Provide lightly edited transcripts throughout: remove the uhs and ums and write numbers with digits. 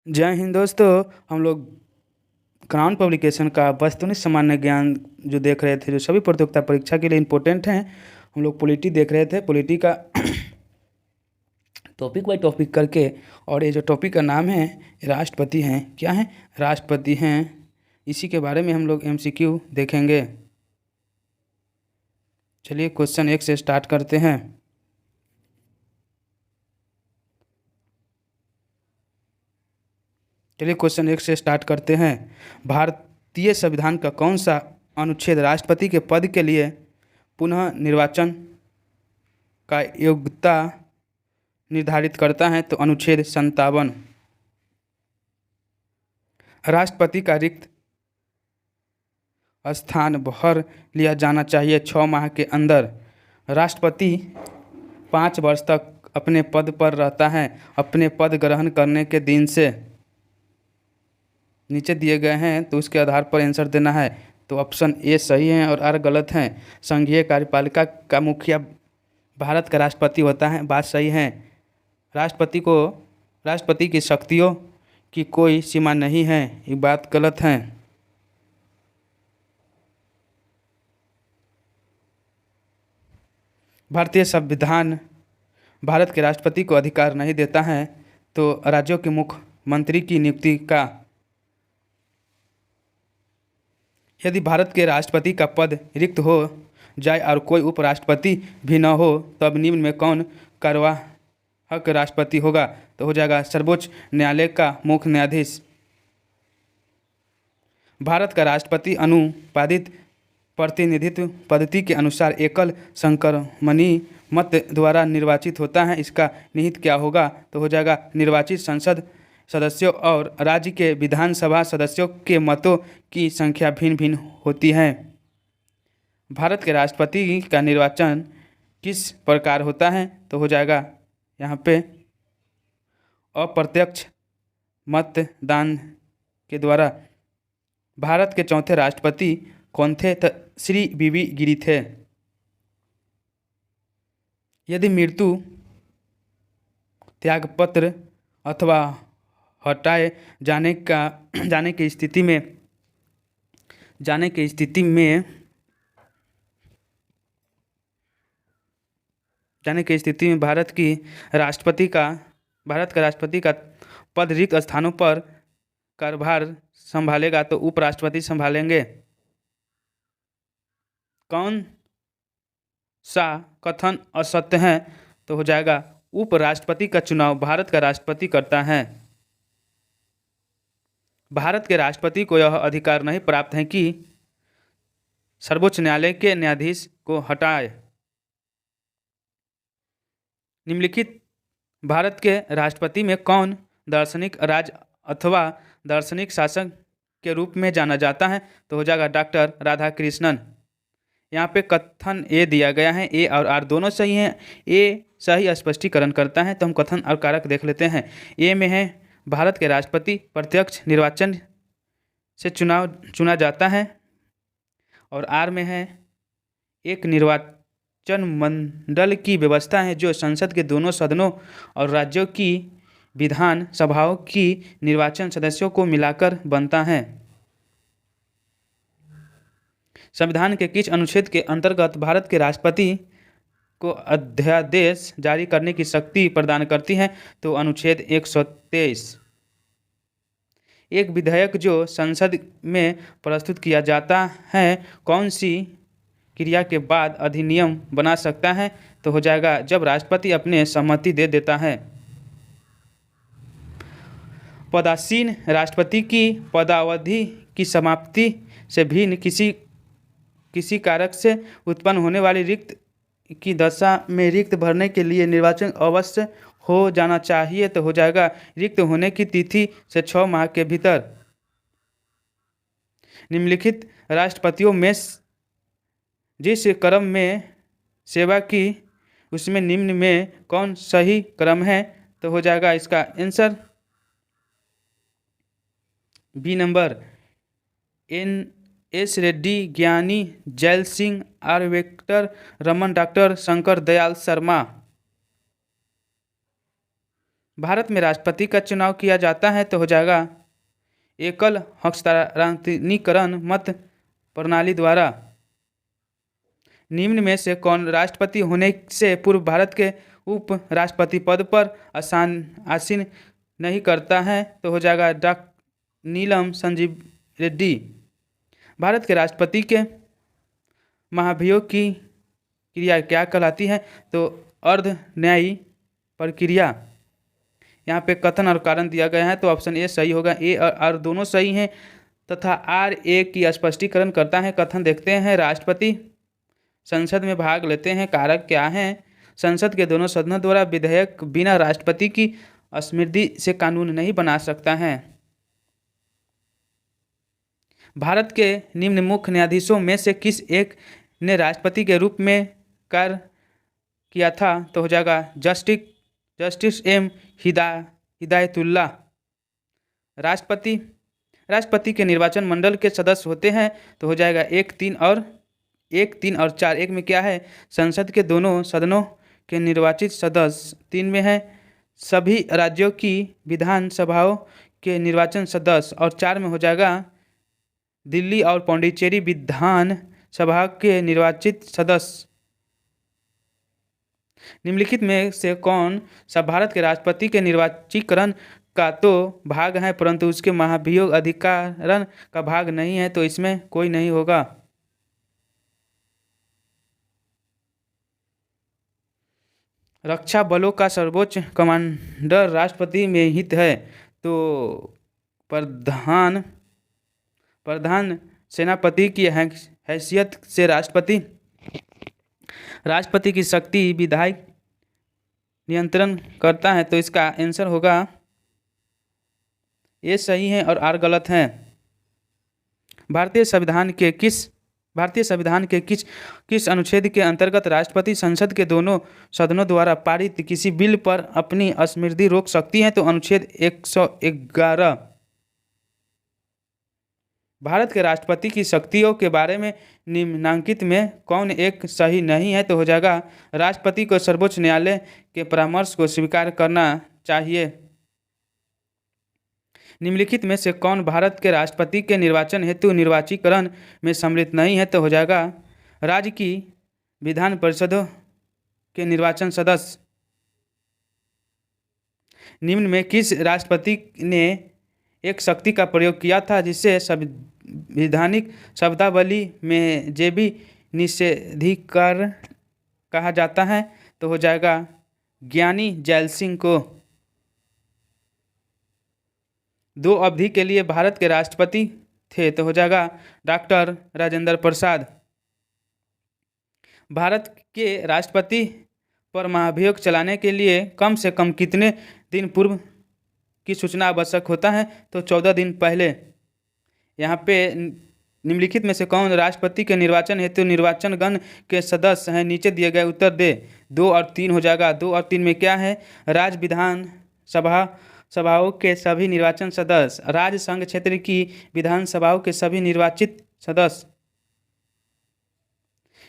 जय हिंद दोस्तों। हम लोग क्राउन पब्लिकेशन का वस्तुनिष्ठ सामान्य ज्ञान जो देख रहे थे, जो सभी प्रतियोगिता परीक्षा के लिए इम्पोर्टेंट हैं। हम लोग पॉलिटी देख रहे थे, पॉलिटी का टॉपिक बाई टॉपिक करके। और ये जो टॉपिक का नाम है राष्ट्रपति हैं, क्या है, राष्ट्रपति हैं। इसी के बारे में हम लोग एमसीक्यू देखेंगे। चलिए क्वेश्चन 1 से स्टार्ट करते हैं। चलिए क्वेश्चन 1 से स्टार्ट करते हैं। भारतीय संविधान का कौन सा अनुच्छेद राष्ट्रपति के पद के लिए पुनः निर्वाचन का योग्यता निर्धारित करता है? तो अनुच्छेद 57। राष्ट्रपति का रिक्त स्थान भर लिया जाना चाहिए 6 माह के अंदर। राष्ट्रपति 5 वर्ष तक अपने पद पर रहता है अपने पद ग्रहण करने के दिन से। नीचे दिए गए हैं तो उसके आधार पर आंसर देना है। तो ऑप्शन ए सही है और आर गलत है। संघीय कार्यपालिका का मुखिया भारत का राष्ट्रपति होता है, बात सही है। राष्ट्रपति की शक्तियों की कोई सीमा नहीं है, ये बात गलत है। भारतीय संविधान भारत के राष्ट्रपति को अधिकार नहीं देता है तो राज्यों के मुख्यमंत्री की नियुक्ति का। यदि भारत के राष्ट्रपति का पद रिक्त हो जाए और कोई उपराष्ट्रपति भी न हो, तब निम्न में कौन कार्यवाहक राष्ट्रपति होगा? तो हो जाएगा सर्वोच्च न्यायालय का मुख्य न्यायाधीश। भारत का राष्ट्रपति अनुपादित प्रतिनिधित्व पद्धति के अनुसार एकल संक्रमणीय मत द्वारा निर्वाचित होता है। इसका निहित क्या होगा? तो हो जाएगा निर्वाचित संसद सदस्यों और राज्य के विधानसभा सदस्यों के मतों की संख्या भिन्न भिन्न होती है। भारत के राष्ट्रपति का निर्वाचन किस प्रकार होता है? तो हो जाएगा यहाँ पे अप्रत्यक्ष मतदान के द्वारा। भारत के चौथे राष्ट्रपति कौन थे? तो श्री बीवी गिरी थे। यदि मृत्यु, त्यागपत्र अथवा हटाए जाने की स्थिति में भारत का राष्ट्रपति का पद रिक्त स्थानों पर कार्यभार संभालेगा तो उपराष्ट्रपति संभालेंगे। कौन सा कथन असत्य है? तो हो जाएगा उपराष्ट्रपति का चुनाव भारत का राष्ट्रपति करता है। भारत के राष्ट्रपति को यह अधिकार नहीं प्राप्त है कि सर्वोच्च न्यायालय के न्यायाधीश को हटाए। निम्नलिखित भारत के राष्ट्रपति में कौन दार्शनिक राज अथवा दार्शनिक शासक के रूप में जाना जाता है? तो हो जाएगा डॉक्टर राधाकृष्णन। यहाँ पे कथन ए दिया गया है, ए और आर दोनों सही हैं। ए सही स्पष्टीकरण करता है, तो हम कथन और कारक देख लेते हैं। ए में है भारत के राष्ट्रपति प्रत्यक्ष निर्वाचन से चुना जाता है, और आर में है एक निर्वाचन मंडल की व्यवस्था है जो संसद के दोनों सदनों और राज्यों की विधान सभाओं की निर्वाचन सदस्यों को मिलाकर बनता है। संविधान के किस अनुच्छेद के अंतर्गत भारत के राष्ट्रपति को अध्यादेश जारी करने की शक्ति प्रदान करती है? तो अनुच्छेद 123। एक विधेयक जो संसद में प्रस्तुत किया जाता है कौन सी क्रिया के बाद अधिनियम बना सकता है? तो हो जाएगा जब राष्ट्रपति अपने सहमति दे देता है। पदासीन राष्ट्रपति की पदावधि की समाप्ति से भिन्न किसी कारक से उत्पन्न होने वाली रिक्त की दशा में रिक्त भरने के लिए निर्वाचन अवश्य हो जाना चाहिए। तो हो जाएगा रिक्त होने की तिथि से 6 माह के भीतर। निम्नलिखित राष्ट्रपतियों में जिस क्रम में सेवा की उसमें निम्न में कौन सही क्रम है? तो हो जाएगा इसका answer B number. S Reddy, Giani Zail Singh, R Venkataraman, doctor Shankar Dayal Sharma. Bharat में राष्ट्रपति का चुनाव किया जाता है तो हो जाएगा एकल हस्तांतरणीकरण मत प्रणाली द्वारा। निम्न में से कौन राष्ट्रपति होने से पूर्व भारत के उप राष्ट्रपति पद पर आसीन नहीं करता है तो हो जाएगा डॉक्टर नीलम संजीव रेड्डी। भारत के राष्ट्रपति के महाभियोग की क्रिया क्या कहलाती है तो अर्ध न्यायी प्रक्रिया। यहाँ पे कथन और कारण दिया गया है तो ऑप्शन ए सही होगा। ए और आर दोनों सही हैं तथा आर ए की स्पष्टीकरण करता है। कथन देखते हैं, राष्ट्रपति संसद में भाग लेते हैं। कारक क्या हैं? संसद के दोनों सदनों द्वारा विधेयक बिना राष्ट्रपति की स्मृति से कानून नहीं बना सकता है। भारत के निम्न मुख्य न्यायाधीशों में से किस एक ने राष्ट्रपति के रूप में कार्य किया था तो हो जाएगा जस्टिस एम हिदायतुल्लाह। राष्ट्रपति के निर्वाचन मंडल के सदस्य होते हैं तो हो जाएगा 1, 3 और 4। एक में क्या है? संसद के दोनों सदनों के निर्वाचित सदस्य। 3 में है सभी राज्यों की विधानसभाओं के निर्वाचन सदस्य और 4 में हो जाएगा दिल्ली और पौंडीचेरी विधान सभा के निर्वाचित सदस्य। निम्नलिखित में से कौन सा भारत के राष्ट्रपति के निर्वाचीकरण का तो भाग है परंतु उसके महाभियोग अधिकारण का भाग नहीं है तो इसमें कोई नहीं होगा। रक्षा बलों का सर्वोच्च कमांडर राष्ट्रपति में हित है तो प्रधान सेनापति की हैसियत से राष्ट्रपति की शक्ति विधायक नियंत्रण करता है तो इसका आंसर होगा ये सही है और आर गलत है। भारतीय संविधान के किस अनुच्छेद के अंतर्गत राष्ट्रपति संसद के दोनों सदनों द्वारा पारित किसी बिल पर अपनी स्मृति रोक सकती है तो अनुच्छेद 111। भारत के राष्ट्रपति की शक्तियों के बारे में निम्नांकित में कौन एक सही नहीं है तो हो जाएगा राष्ट्रपति को सर्वोच्च न्यायालय के परामर्श को स्वीकार करना चाहिए। निम्नलिखित में से कौन भारत के राष्ट्रपति के निर्वाचन हेतु निर्वाचीकरण में सम्मिलित नहीं है तो हो जाएगा राज्य की विधान परिषदों के निर्वाचन सदस्य। निम्न में किस राष्ट्रपति ने एक शक्ति का प्रयोग किया था जिसे संवैधानिक शब्दावली में जेबी निषेधाधिकार कहा जाता है तो हो जाएगा ज्ञानी जैल सिंह को। 2 अवधि के लिए भारत के राष्ट्रपति थे तो हो जाएगा डॉक्टर राजेंद्र प्रसाद। भारत के राष्ट्रपति पर महाभियोग चलाने के लिए कम से कम कितने दिन पूर्व की सूचना आवश्यक होता है तो 14 दिन पहले। यहाँ पे निम्नलिखित में से कौन राष्ट्रपति के निर्वाचन हेतु निर्वाचन गण के सदस्य हैं? नीचे दिए गए उत्तर दे। 2 और 3 हो जाएगा। 2 और 3 में क्या है? राज्य विधान सभाओं के सभी निर्वाचन सदस्य, राज्य संघ क्षेत्र की विधानसभाओं के सभी निर्वाचित सदस्य,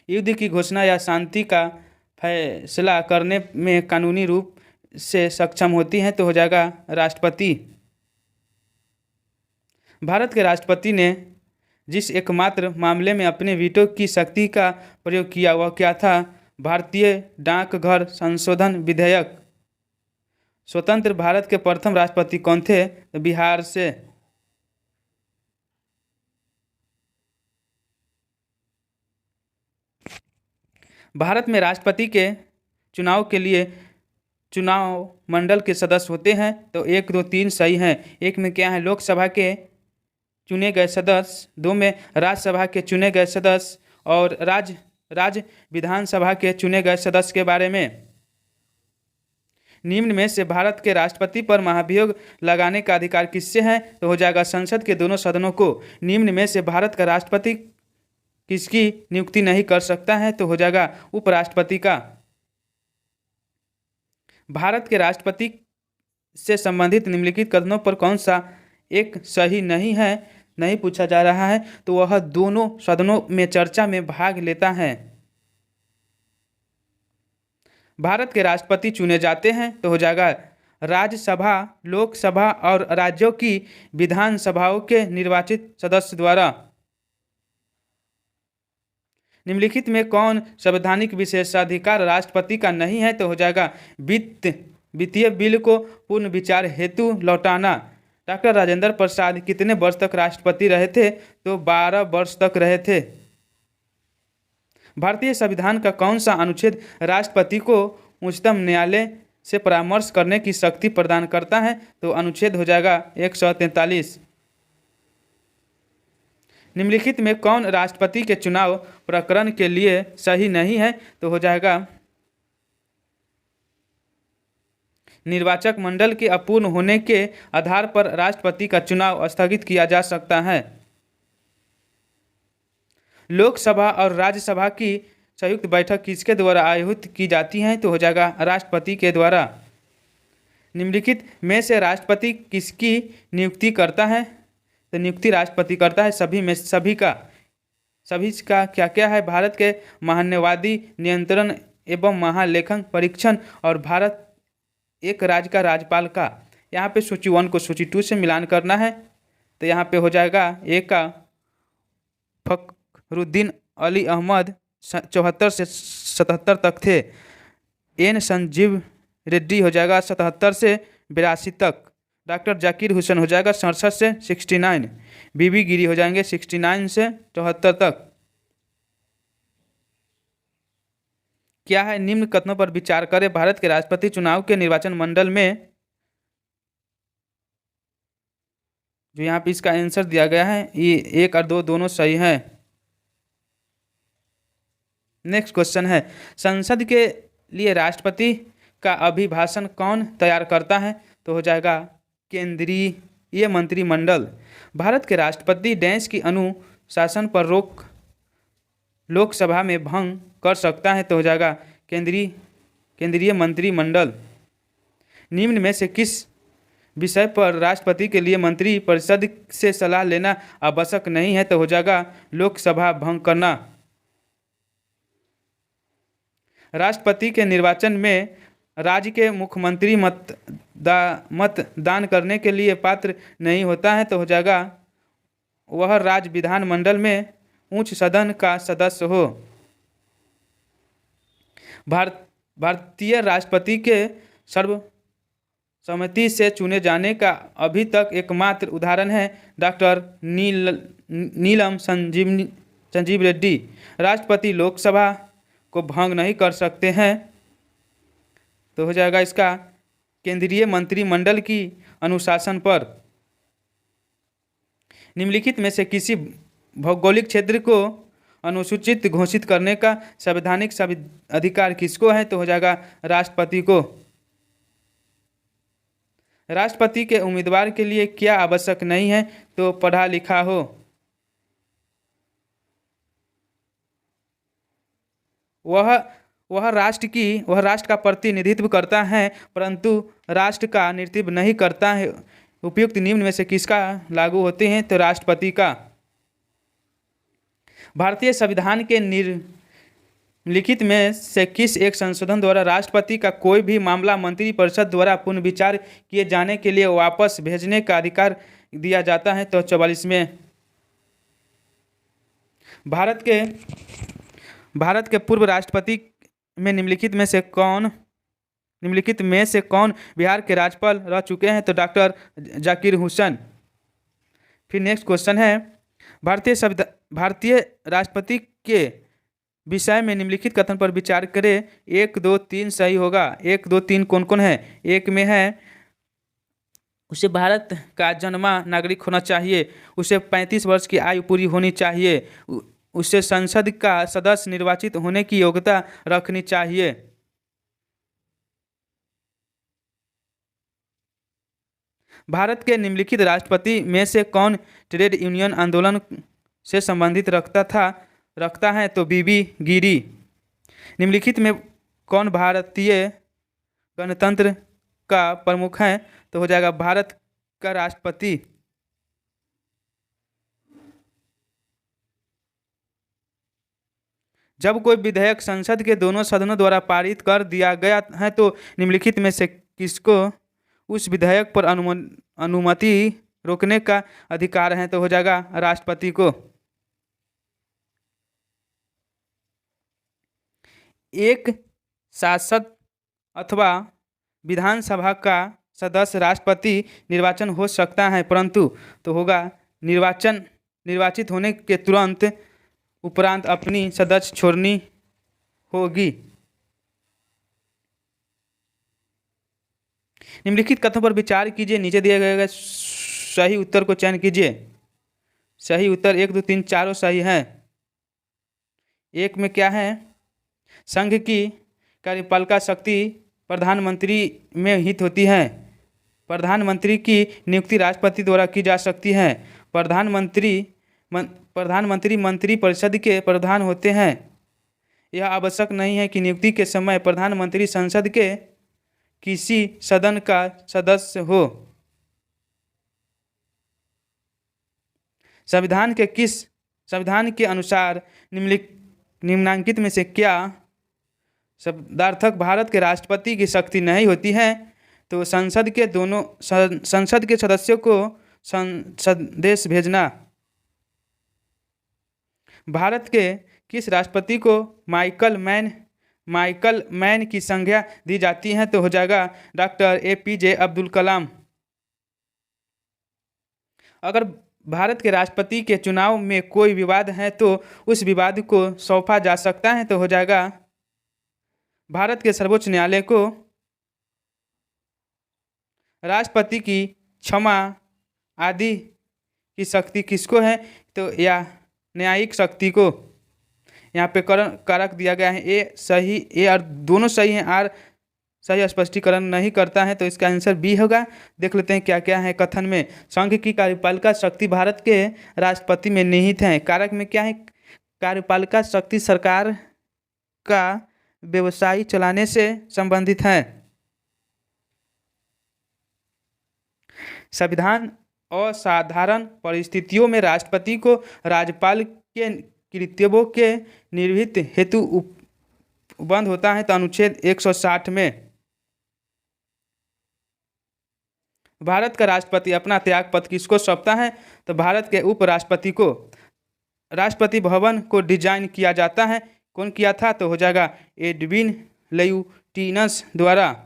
युद्ध की घोषणा या शांति का फैसला करने में कानूनी रूप से सक्षम होती हैं तो हो जाएगा राष्ट्रपति। भारत के राष्ट्रपति ने जिस एकमात्र मामले में अपने वीटो की शक्ति का प्रयोग किया वह क्या था? भारतीय डाकघर संशोधन विधेयक। स्वतंत्र भारत के प्रथम राष्ट्रपति कौन थे? बिहार से। भारत में राष्ट्रपति के चुनाव के लिए चुनाव मंडल के सदस्य होते हैं तो 1, 2, 3 सही हैं। 1 में क्या है? लोकसभा के चुने गए सदस्य। 2 में राज्यसभा के चुने गए सदस्य और राज्य विधानसभा के चुने गए सदस्य के बारे में। निम्न में से भारत के राष्ट्रपति पर महाभियोग लगाने का अधिकार किससे है तो हो जाएगा संसद के दोनों सदनों को। निम्न में से भारत का राष्ट्रपति किसकी नियुक्ति नहीं कर सकता है तो हो जाएगा उपराष्ट्रपति का। भारत के राष्ट्रपति से संबंधित निम्नलिखित कथनों पर कौन सा एक सही नहीं पूछा जा रहा है तो वह दोनों सदनों में चर्चा में भाग लेता है। भारत के राष्ट्रपति चुने जाते हैं तो हो जाएगा राज्यसभा, लोकसभा और राज्यों की विधानसभाओं के निर्वाचित सदस्य द्वारा। निम्नलिखित में कौन संवैधानिक विशेषाधिकार राष्ट्रपति का नहीं है? तो हो जाएगा वित्तीय बिल को पुनः विचार हेतु लौटाना। डॉक्टर राजेंद्र प्रसाद कितने वर्ष तक राष्ट्रपति रहे थे? तो 12 वर्ष तक रहे थे। भारतीय संविधान का कौन सा अनुच्छेद राष्ट्रपति को उच्चतम न्यायालय से परामर्श करने की शक्ति प्रदान करता है? तो अनुच्छेद हो जाएगा 143। निम्नलिखित में कौन राष्ट्रपति के चुनाव प्रकरण के लिए सही नहीं है? तो हो जाएगा निर्वाचक मंडल के अपूर्ण होने के आधार पर राष्ट्रपति का चुनाव स्थगित किया जा सकता है। लोकसभा और राज्यसभा की संयुक्त बैठक किसके द्वारा आयोजित की जाती है? तो हो जाएगा राष्ट्रपति के द्वारा। निम्नलिखित में से राष्ट्रपति किसकी नियुक्ति करता है? तो नियुक्ति राष्ट्रपति करता है। सभी का क्या क्या है? भारत के महान्यवादी नियंत्रण एवं महालेखन परीक्षण और भारत एक राज्य का राज्यपाल का। यहाँ पे सूची 1 को सूची 2 से मिलान करना है। तो यहाँ पे हो जाएगा ए का फखरुद्दीन अली अहमद 74 से 77 तक थे। एन संजीव रेड्डी हो जाएगा 77 से 82 तक। डॉक्टर जाकिर हुसैन हो जाएगा 67 से 69। बीबी गिरी हो जाएंगे 69 से 74 तक। क्या है? निम्न कथनों पर विचार करें। भारत के राष्ट्रपति चुनाव के निर्वाचन मंडल में, जो यहाँ पे इसका आंसर दिया गया है, ये 1 और 2 दोनों सही है। नेक्स्ट क्वेश्चन है, संसद के लिए राष्ट्रपति का अभिभाषण कौन तैयार करता है? तो हो जाएगा केंद्रीय मंत्रिमंडल। भारत के राष्ट्रपति देश की अनुशासन पर रोक लोकसभा में भंग कर सकता है। तो हो जाएगा केंद्रीय मंत्रिमंडल। निम्न में से किस विषय पर राष्ट्रपति के लिए मंत्री परिषद से सलाह लेना आवश्यक नहीं है? तो हो जाएगा लोकसभा भंग करना। राष्ट्रपति के निर्वाचन में राज्य के मुख्यमंत्री मतदान करने के लिए पात्र नहीं होता है। तो हो जाएगा वह राज्य विधानमंडल में उच्च सदन का सदस्य हो। भारतीय राष्ट्रपति के सर्वसम्मति से चुने जाने का अभी तक एकमात्र उदाहरण है डॉक्टर नीलम संजीव रेड्डी। राष्ट्रपति लोकसभा को भंग नहीं कर सकते हैं। तो हो जाएगा इसका केंद्रीय मंत्रिमंडल की अनुशासन पर। निम्नलिखित में से किसी भौगोलिक क्षेत्र को अनुसूचित घोषित करने का संवैधानिक अधिकार किसको है? तो हो जाएगा राष्ट्रपति को। राष्ट्रपति के उम्मीदवार के लिए क्या आवश्यक नहीं है? तो पढ़ा लिखा हो। वह राष्ट्र का प्रतिनिधित्व करता है परंतु राष्ट्र का नेतृत्व नहीं करता है। उपयुक्त निम्न में से किसका लागू होते हैं? तो राष्ट्रपति का। भारतीय संविधान के निम्नलिखित में से किस एक संशोधन द्वारा राष्ट्रपति का कोई भी मामला मंत्री परिषद द्वारा पुनर्विचार किए जाने के लिए वापस भेजने का अधिकार दिया जाता है? तो 44 में। भारत के पूर्व राष्ट्रपति में निम्नलिखित में से कौन बिहार के राज्यपाल रह चुके हैं? तो डॉक्टर जाकिर हुसैन। फिर नेक्स्ट क्वेश्चन है, भारतीय राष्ट्रपति के विषय में निम्नलिखित कथन पर विचार करें। 1, 2, 3 सही होगा। 1, 2, 3 कौन कौन है? 1 में है उसे भारत का जन्मा नागरिक होना चाहिए, उसे 35 वर्ष की आयु पूरी होनी चाहिए, उसे संसद का सदस्य निर्वाचित होने की योग्यता रखनी चाहिए। भारत के निम्नलिखित राष्ट्रपति में से कौन ट्रेड यूनियन आंदोलन से संबंधित रखता है? तो बीबी गिरी। निम्नलिखित में कौन भारतीय गणतंत्र का प्रमुख है? तो हो जाएगा भारत का राष्ट्रपति। जब कोई विधेयक संसद के दोनों सदनों द्वारा पारित कर दिया गया है तो निम्नलिखित में से किसको उस विधेयक पर अनुमति रोकने का अधिकार है? तो हो जाएगा राष्ट्रपति को। एक सांसद अथवा विधानसभा का सदस्य राष्ट्रपति निर्वाचन हो सकता है, परंतु तो होगा निर्वाचित होने के तुरंत उपरांत अपनी सदस्य छोड़नी होगी। निम्नलिखित कथनों पर विचार कीजिए, नीचे दिए गए सही उत्तर को चयन कीजिए। सही उत्तर 1, 2, 3 चारों सही है। एक में क्या है? संघ की कार्यपालिका शक्ति प्रधानमंत्री में हित होती है। प्रधानमंत्री की नियुक्ति राष्ट्रपति द्वारा की जा सकती है। प्रधानमंत्री मंत्रिपरिषद के प्रधान होते हैं। यह आवश्यक नहीं है कि नियुक्ति के समय प्रधानमंत्री संसद के किसी सदन का सदस्य हो। संविधान के अनुसार निम्नांकित में से क्या शब्दार्थक भारत के राष्ट्रपति की शक्ति नहीं होती है? तो संसद के सदस्यों को संदेश भेजना। भारत के किस राष्ट्रपति को माइकल मैन की संज्ञा दी जाती है? तो हो जाएगा डॉक्टर APJ अब्दुल कलाम। अगर भारत के राष्ट्रपति के चुनाव में कोई विवाद है तो उस विवाद को सौंपा जा सकता है। तो हो जाएगा भारत के सर्वोच्च न्यायालय को। राष्ट्रपति की क्षमा आदि की शक्ति किसको है? तो या न्यायिक शक्ति को। यहाँ पे कारक दिया गया है ए सही, ए और दोनों सही हैं, आर सही स्पष्टीकरण नहीं करता है, तो इसका आंसर बी होगा। देख लेते हैं क्या क्या है कथन में। संघ की कार्यपालिका शक्ति भारत के राष्ट्रपति में निहित है। कारक में क्या है? कार्यपालिका शक्ति सरकार का व्यवसाय चलाने से संबंधित है। संविधान असाधारण परिस्थितियों में राष्ट्रपति को राज्यपाल के कर्तव्यों के निर्वहन हेतु उपबंध होता है। तो अनुच्छेद 160 में भारत का राष्ट्रपति अपना त्यागपत्र किसको सौंपता है? तो भारत के उपराष्ट्रपति को। राष्ट्रपति भवन को डिजाइन किया जाता है, कौन किया था? तो हो जाएगा एडविन लेफ्टिनेंट द्वारा।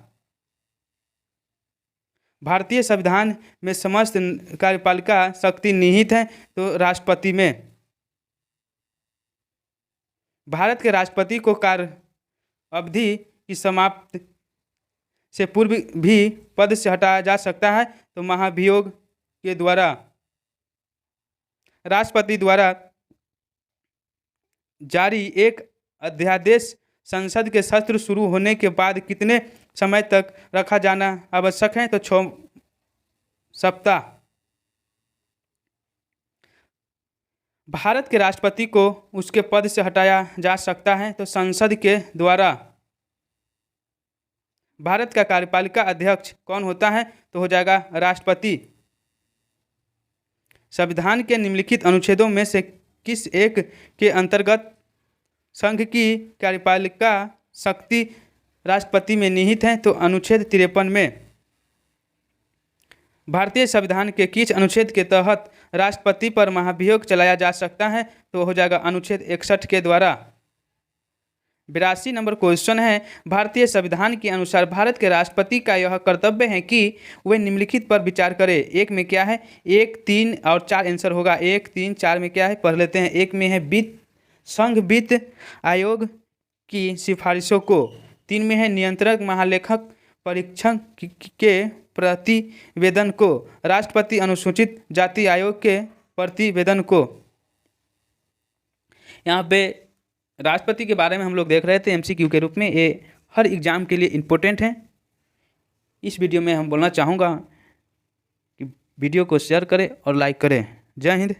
भारतीय संविधान में समस्त कार्यपालिका शक्ति निहित है, तो राष्ट्रपति में। भारत के राष्ट्रपति को कार्य अवधि की समाप्ति से पूर्व भी पद से हटाया जा सकता है, तो महाभियोग के द्वारा। राष्ट्रपति द्वारा जारी एक अध्यादेश संसद के सत्र शुरू होने के बाद कितने समय तक रखा जाना आवश्यक है? तो 6 सप्ताह। भारत के राष्ट्रपति को उसके पद से हटाया जा सकता है, तो संसद के द्वारा। भारत का कार्यपालिका अध्यक्ष कौन होता है? तो हो जाएगा राष्ट्रपति। संविधान के निम्नलिखित अनुच्छेदों में से किस एक के अंतर्गत संघ की कार्यपालिका शक्ति राष्ट्रपति में निहित है? तो अनुच्छेद 53 में। भारतीय संविधान के किस अनुच्छेद के तहत राष्ट्रपति पर महाभियोग चलाया जा सकता है? तो हो जाएगा अनुच्छेद 61 के द्वारा। 82 नंबर क्वेश्चन है, भारतीय संविधान के अनुसार भारत के राष्ट्रपति का यह कर्तव्य है कि वे निम्नलिखित पर विचार करें। एक में क्या है? 1, 3 और 4 आंसर होगा। 1, 3, 4 में क्या है पढ़ लेते हैं। एक में है संघ वित्त आयोग की सिफारिशों को। 3 में है नियंत्रक महालेखक परीक्षण के प्रतिवेदन को। राष्ट्रपति अनुसूचित जाति आयोग के प्रतिवेदन को। यहाँ पे राष्ट्रपति के बारे में हम लोग देख रहे थे MCQ के रूप में। ये हर एग्जाम के लिए इम्पोर्टेंट है। इस वीडियो में हम बोलना चाहूँगा कि वीडियो को शेयर करें और लाइक करें। जय हिंद।